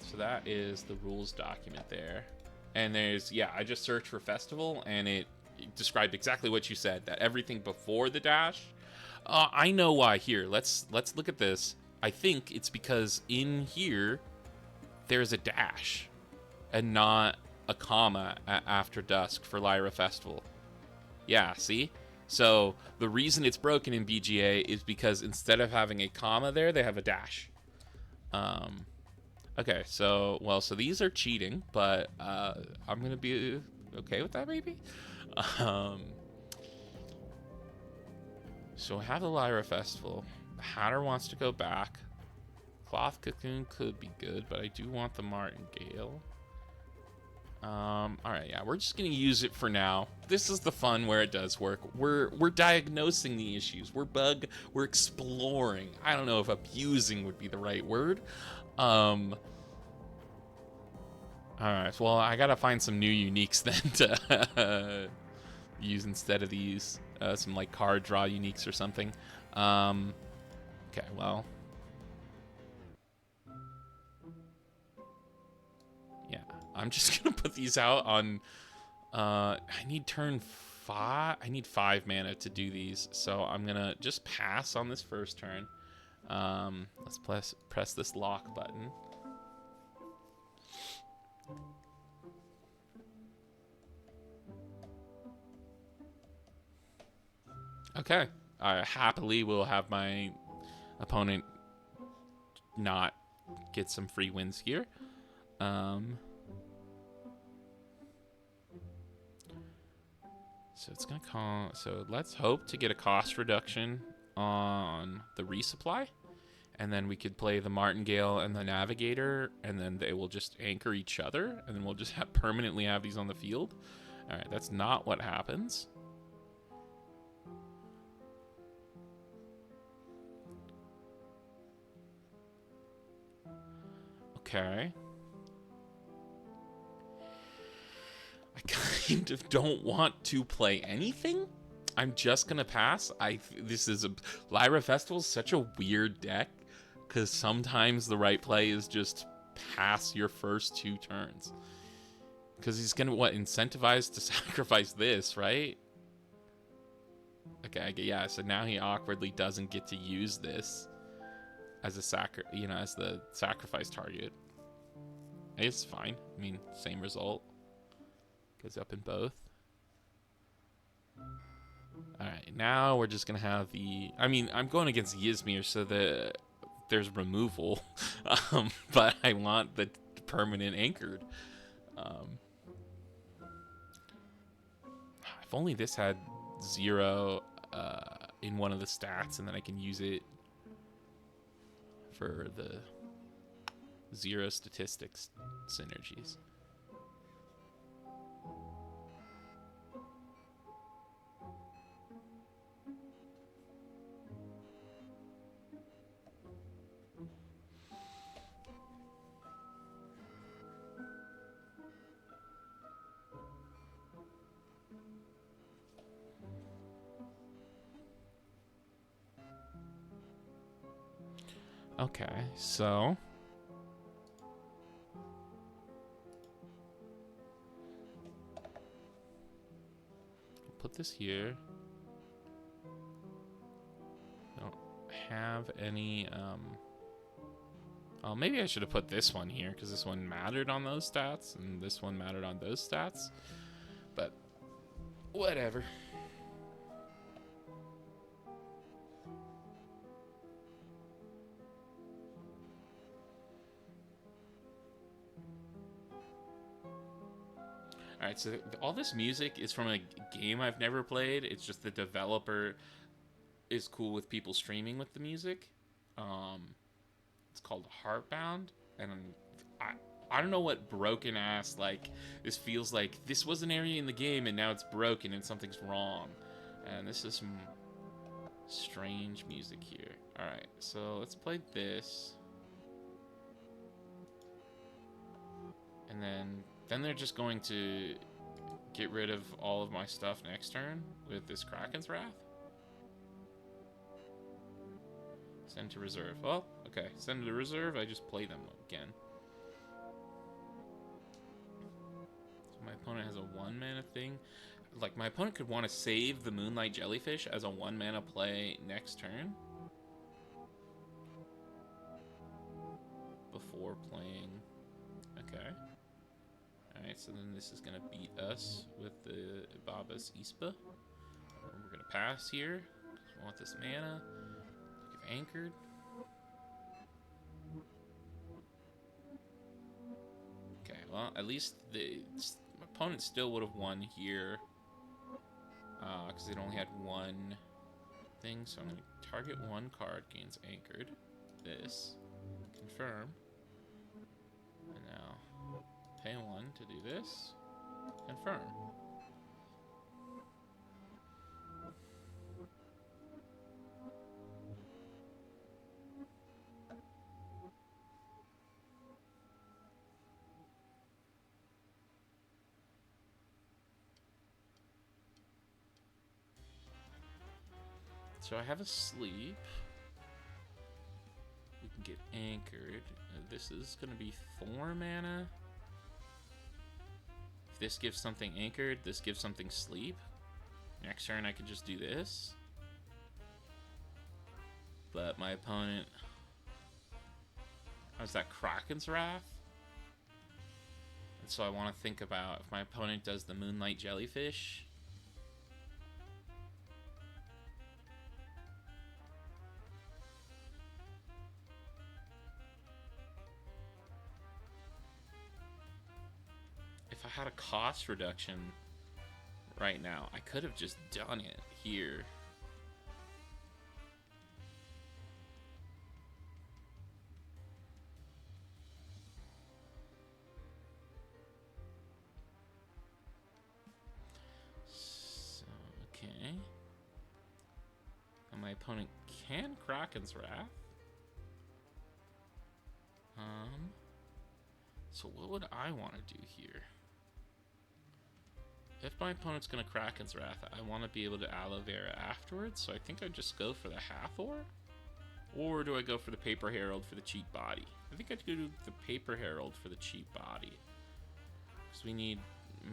So that is the rules document there. And there's, yeah, I just searched for festival and it described exactly what you said, that everything before the dash. I know why. Here, let's look at this. I think it's because in here there's a dash and not a comma after dusk for Lyra Festival. Yeah, see? So the reason it's broken in BGA is because instead of having a comma there, they have a dash. Okay, so these are cheating, but I'm gonna be okay with that maybe. Um, so I have the Lyra Festival. The Hatter wants to go back. Cloth Cocoon could be good, but I do want the Martingale. All right, yeah, we're just gonna use it for now. This is the fun where it does work. We're diagnosing the issues. We're exploring. I don't know if abusing would be the right word. All right, well, I gotta find some new uniques then to use instead of these. Some like card draw uniques or something. Okay, well, yeah, I'm just gonna put these out on. I need turn 5. I need 5 mana to do these, so I'm gonna just pass on this first turn. Let's press this lock button. Okay, I happily will have my opponent not get some free wins here. So it's gonna call. So let's hope to get a cost reduction on the resupply, and then we could play the Martingale and the Navigator, and then they will just anchor each other, and then we'll just permanently have these on the field. All right, that's not what happens. Okay. I kind of don't want to play anything. I'm just gonna pass. This is a Lyra Festival is such a weird deck because sometimes the right play is just pass your first 2 turns because he's gonna incentivize to sacrifice this, right? Okay, yeah. So now he awkwardly doesn't get to use this as a as the sacrifice target. It's fine. I mean, same result. Goes up in both. Alright, now we're just going to have the... I mean, I'm going against Ysmir so that there's removal. But I want the permanent anchored. If only this had 0 in one of the stats, and then I can use it for the 0 statistics synergies. Okay, so put this here. I don't have any oh, maybe I should have put this one here because this one mattered on those stats and this one mattered on those stats. But whatever. Alright, so all this music is from a game I've never played. It's just the developer is cool with people streaming with the music. It's called Heartbound, and I don't know what broken ass, like, this feels like this was an area in the game and now it's broken and something's wrong. And this is some strange music here. Alright, so let's play this. And then they're just going to get rid of all of my stuff next turn with this Kraken's Wrath. Send to reserve. Well, okay. Send to reserve. I just play them again. opponent has a 1-mana thing. Like, my opponent could want to save the Moonlight Jellyfish as a 1-mana play next turn. Before playing... Okay. Alright, so then this is going to beat us with the Baba's Ispa. We're going to pass here. We want this mana. Give Anchored. Okay, well, at least the opponent still would have won here. Because it only had one thing. So I'm going to target one card, gains Anchored. This. Confirm. And now pay 1 to do this. Confirm. So I have a sleep. We can get Anchored. This is going to be 4 mana. If this gives something Anchored, this gives something Sleep. Next turn I could just do this. But my opponent... How's that? Kraken's Wrath? And so I want to think about if my opponent does the Moonlight Jellyfish... If I had a cost reduction right now, I could have just done it here. So, okay. And my opponent can Kraken's Wrath. So what would I want to do here? If my opponent's going to Kraken's Wrath, I want to be able to Aloe Vera afterwards, so I think I'd just go for the Hathor. Or do I go for the Paper Herald for the cheap body? I think I'd go to the Paper Herald for the cheap body. Because we need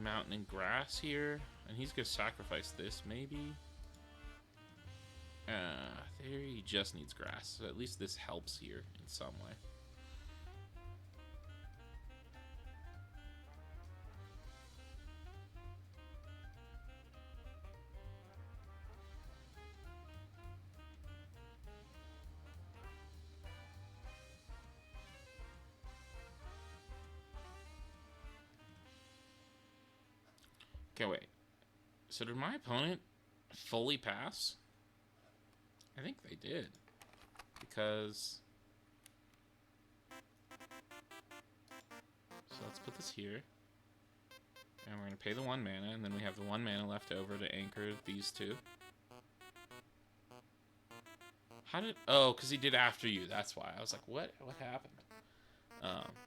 Mountain and Grass here, and he's going to sacrifice this, maybe. There he just needs Grass, so at least this helps here in some way. Okay, wait. So did my opponent fully pass? I think they did. Because... So let's put this here. And we're going to pay the 1 mana, and then we have the 1 mana left over to anchor these two. How did... Oh, because he did after you. That's why. I was like, what happened?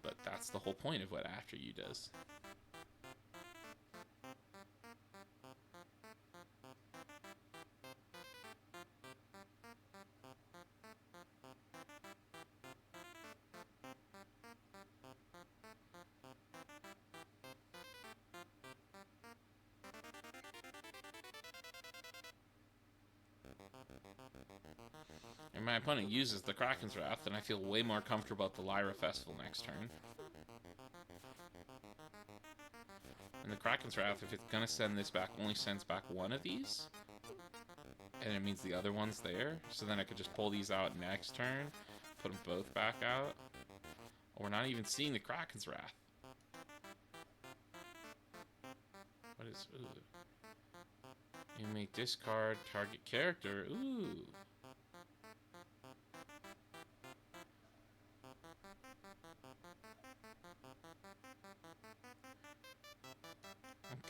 But that's the whole point of what after you does. And my opponent uses the Kraken's Wrath, and I feel way more comfortable at the Lyra Festival next turn. And the Kraken's Wrath, if it's gonna send this back, only sends back one of these. And it means the other one's there. So then I could just pull these out next turn, put them both back out. Or we're not even seeing the Kraken's Wrath. What is... Ooh. You may discard target character. Ooh.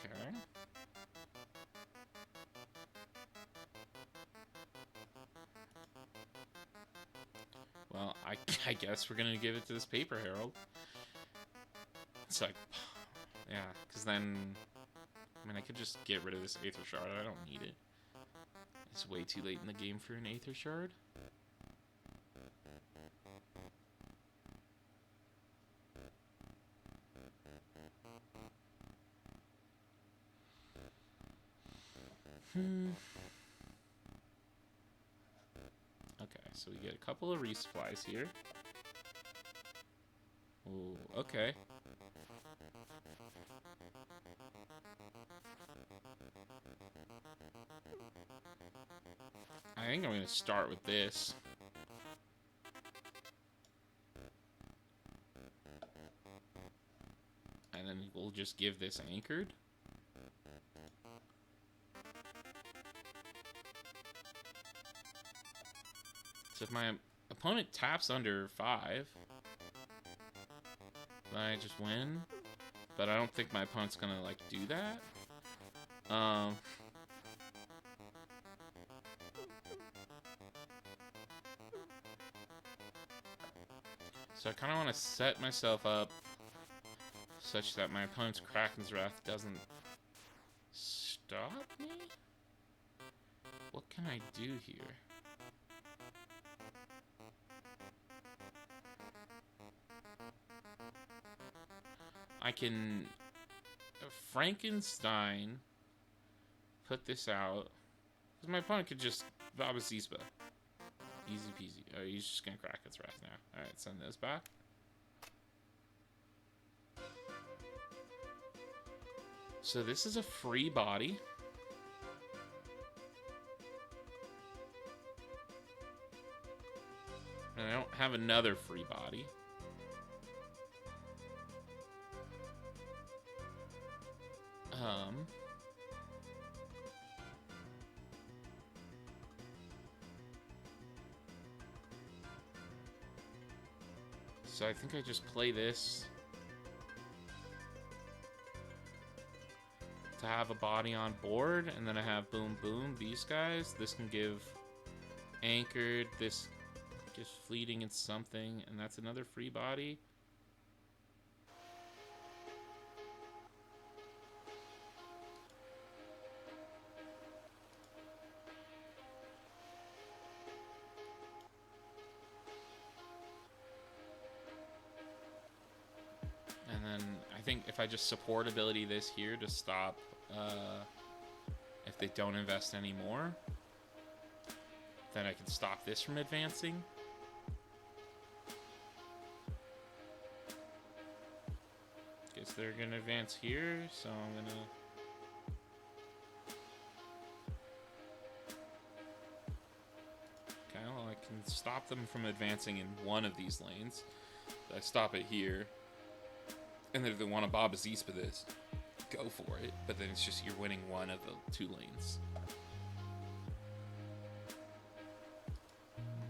Okay. Well, I guess we're gonna give it to this Paper Herald. It's like, yeah, because then, I mean, I could just get rid of this Aether Shard. I don't need it. It's way too late in the game for an Aether Shard. Okay, so we get a couple of resupplies here. Ooh, okay. I think I'm going to start with this. And then we'll just give this anchored. So if my opponent taps under 5, then I just win. But I don't think my opponent's going to, like, do that. So I kind of want to set myself up such that my opponent's Kraken's Wrath doesn't stop me? What can I do here? I can Frankenstein put this out. Because my opponent could just Baba Zisba. Easy peasy. Oh, he's just going to Kraken's Wrath now. Alright, send those back. So this is a free body. And I don't have another free body. So I think I just play this to have a body on board, and then I have boom boom these guys. This can give anchored, this gives fleeting and something, and that's another free body. And then I think if I just support ability this here to stop if they don't invest anymore, then I can stop this from advancing. Guess they're gonna advance here, so I'm gonna okay, well I can stop them from advancing in one of these lanes. I stop it here. And then if they want to Baba Zisba this, go for it. But then it's just you're winning one of the 2 lanes.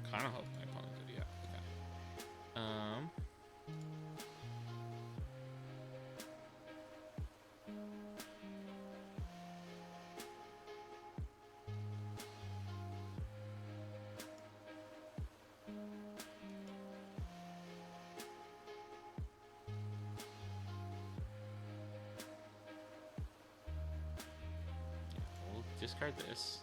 Kind of hope my opponent did, yeah. Okay. We'll discard this.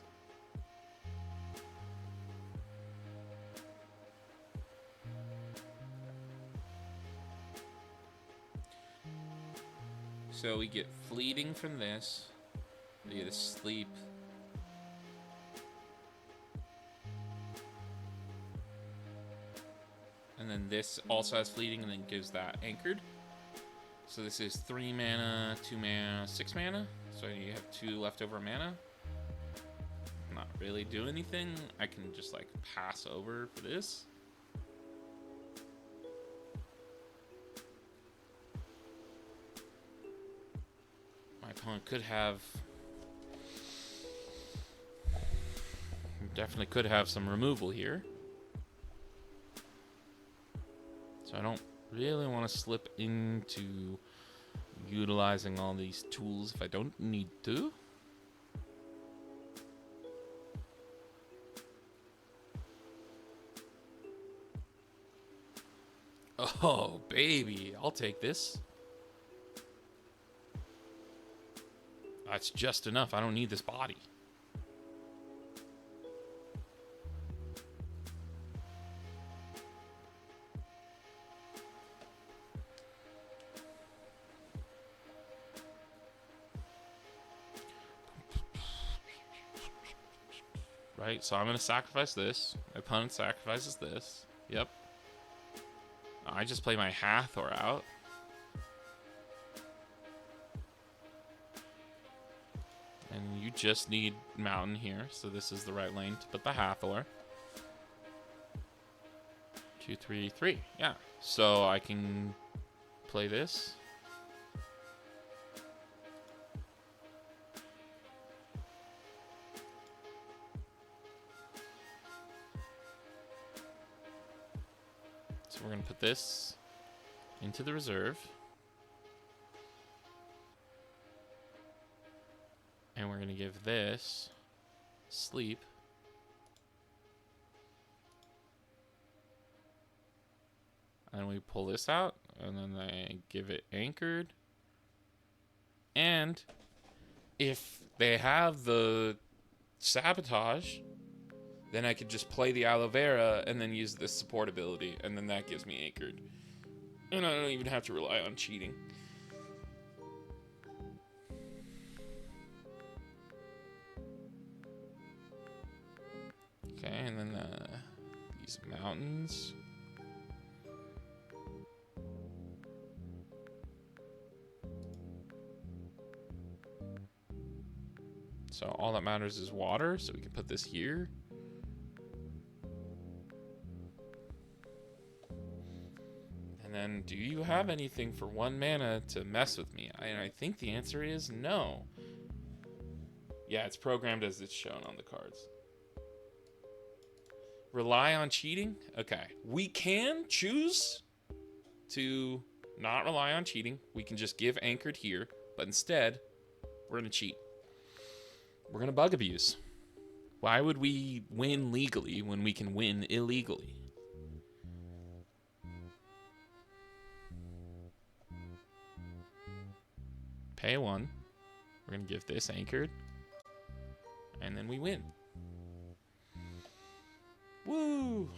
So we get fleeting from this. We get a sleep. And then this also has fleeting and then gives that anchored. So this is 3 mana, 2 mana, 6 mana. So you have 2 leftover mana. Not really do anything. I can just like pass over for this. My opponent could have... definitely could have some removal here. So I don't really want to slip into utilizing all these tools if I don't need to. Oh, baby. I'll take this. That's just enough. I don't need this body. right? So I'm going to sacrifice this. My opponent sacrifices this. Yep. I just play my Hathor out. And you just need Mountain here, so this is the right lane to put the Hathor. 2, 3, 3. Yeah. So I can play this. So we're going to put this into the reserve. And we're going to give this sleep. And we pull this out, and then I give it anchored. And if they have the sabotage, then I could just play the aloe vera and then use this support ability, and then that gives me anchored. And I don't even have to rely on cheating. Okay, and then these mountains. So all that matters is water, so we can put this here. And then, do you have anything for 1 mana to mess with me? I think the answer is no. Yeah, it's programmed as it's shown on the cards. Rely on cheating? Okay. We can choose to not rely on cheating. We can just give anchored here, but instead, we're going to cheat. We're going to bug abuse. Why would we win legally when we can win illegally? Pay 1. We're going to give this anchored. And then we win. Woo!